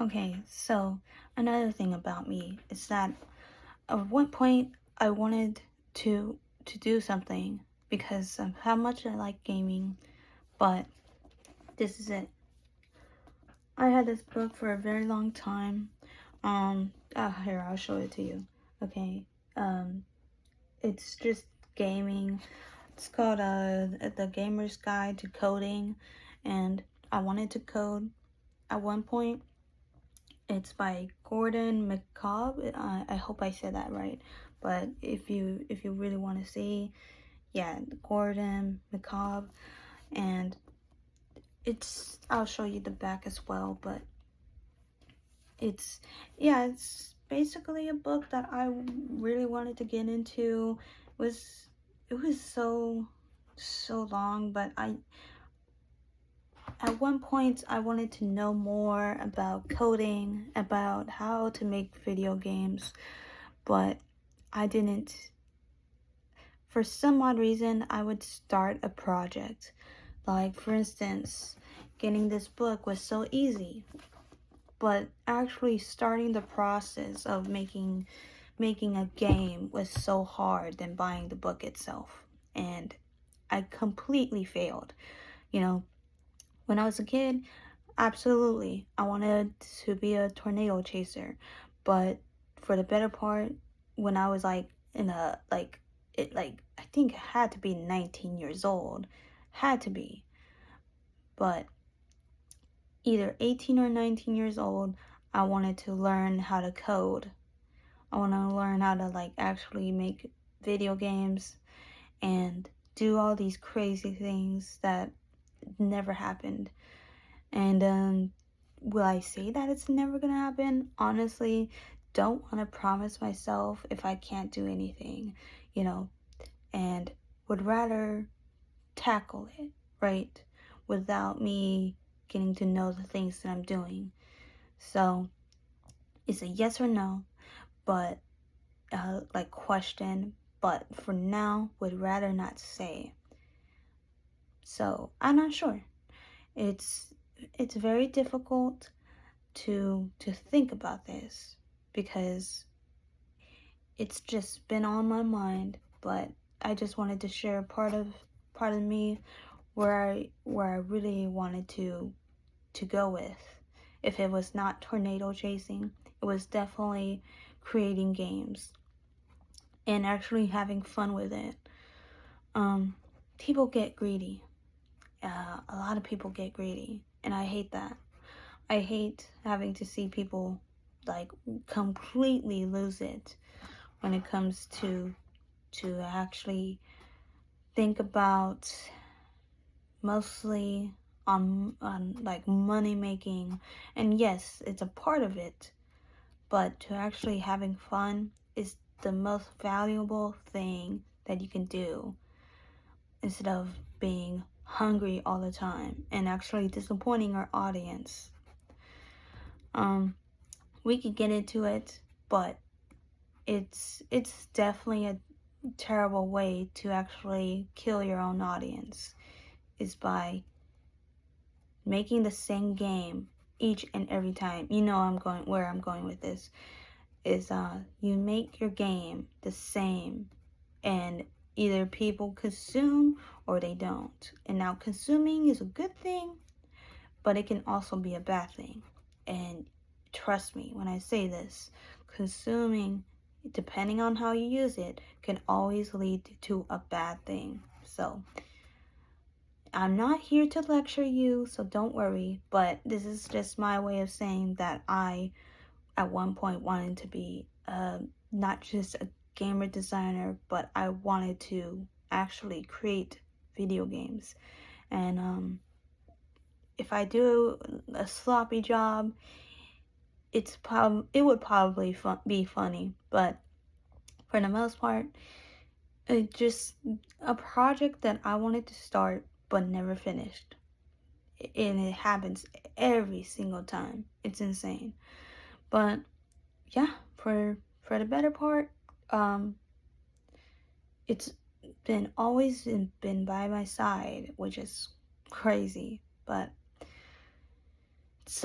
Okay, so another thing about me is that at one point I wanted to do something because of how much I like gaming, but this is it. I had this book for a very long time. Here, I'll show it to you. Okay. Um, it's just gaming. It's called The Gamer's Guide to Coding, and I wanted to code at one point. It's by Gordon McComb. I hope I said that right. But if you really want to see, yeah, Gordon McComb, and I'll show you the back as well. But it's it's basically a book that I really wanted to get into. It was so long, but I at one point I wanted to know more about coding, about how to make video games, but I didn't. For some odd reason, I would start a project. Like, for instance, getting this book was so easy, but actually starting the process of making a game was so hard than buying the book itself. And I completely failed. You know, when I was a kid, absolutely, I wanted to be a tornado chaser, but for the better part, when I was like in a I think it had to be 19 years old, had to be, but either 18 or 19 years old, I wanted to learn how to code. I want to learn how to like actually make video games and do all these crazy things that never happened. And will I say that it's never gonna happen? Honestly, don't want to promise myself if I can't do anything, you know, and would rather tackle it, right? Without me getting to know the things that I'm doing. So it's a yes or no, but like question, but for now would rather not say. So I'm not sure. It's it's very difficult to think about this because it's just been on my mind, but I just wanted to share part of me where I really wanted to go with. If it was not tornado chasing, it was definitely creating games and actually having fun with it. Um, People get greedy. A lot of people get greedy, and I hate that. I hate having to see people like completely lose it when it comes to actually think about mostly on like money making. And yes, it's a part of it, but to actually having fun is the most valuable thing that you can do instead of being hungry all the time and actually disappointing our audience. We could get into it, but it's definitely a terrible way to actually kill your own audience, is by making the same game each and every time. You know I'm going with this is you make your game the same, and either people consume or they don't. And now consuming is a good thing, but it can also be a bad thing. And trust me when I say this, consuming, depending on how you use it, can always lead to a bad thing. So I'm not here to lecture you, so don't worry, but this is just my way of saying that I at one point wanted to be not just a gamer designer, but I wanted to actually create video games. And if I do a sloppy job, it would probably be funny, but for the most part, it's just a project that I wanted to start but never finished, and it happens every single time. It's insane. But yeah, for the better part, um, it's been always been by my side, which is crazy. But it's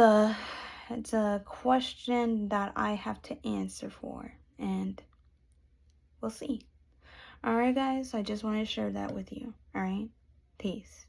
it's a question that I have to answer for, and we'll see. Alright guys, I just want to share that with you. Alright? Peace.